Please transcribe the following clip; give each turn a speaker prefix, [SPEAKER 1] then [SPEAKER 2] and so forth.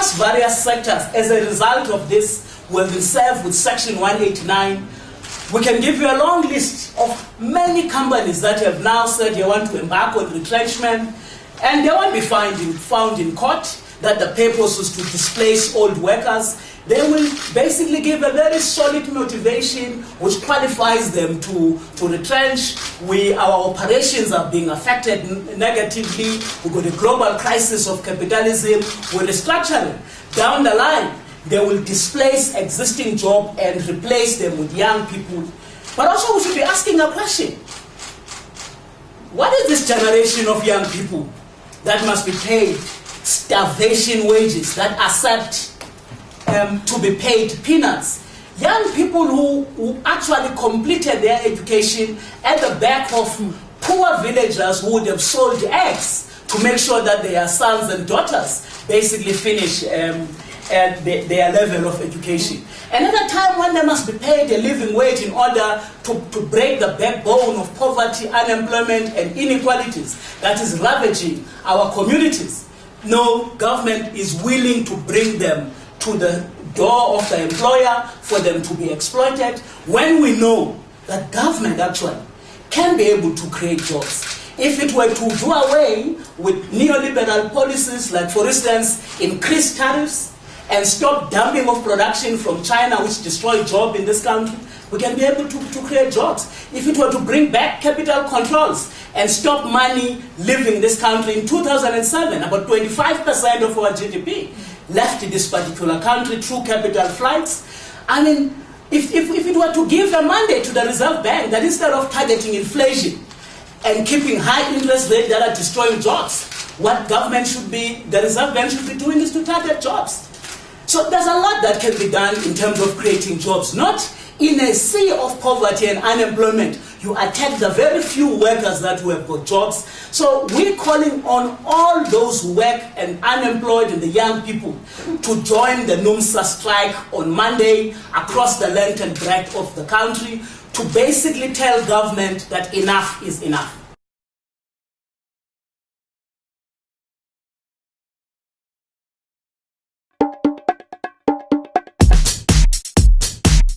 [SPEAKER 1] across various sectors as a result of this, we have been served with Section 189. We can give you a long list of many companies that have now said they want to embark on retrenchment, and they won't be found in court that the purpose was to displace old workers. They will basically give a very solid motivation which qualifies them to retrench. Our operations are being affected negatively. We've got a global crisis of capitalism. We're restructuring. Down the line, they will displace existing jobs and replace them with young people. But also we should be asking a question. What is this generation of young people that must be paid starvation wages, that accept to be paid peanuts? Young people who actually completed their education at the back of poor villagers who would have sold eggs to make sure that their sons and daughters basically finish at their level of education. And at a time when they must be paid a living wage in order to break the backbone of poverty, unemployment, and inequalities that is ravaging our communities, no government is willing to bring them to the door of the employer for them to be exploited, when we know that government actually can be able to create jobs. If it were to do away with neoliberal policies, like for instance, increase tariffs and stop dumping of production from China, which destroy jobs in this country, we can be able to create jobs. If it were to bring back capital controls and stop money leaving this country, in 2007, about 25% of our GDP left this particular country through capital flights. I mean, if it were to give a mandate to the Reserve Bank that instead of targeting inflation and keeping high interest rates that are destroying jobs, what government should be, the Reserve Bank should be doing is to target jobs. So there's a lot that can be done in terms of creating jobs. Not in a sea of poverty and unemployment, you attack the very few workers that who have got jobs. So we're calling on all those who work and unemployed and the young people to join the Numsa strike on Monday across the length and breadth of the country to basically tell government that enough is enough.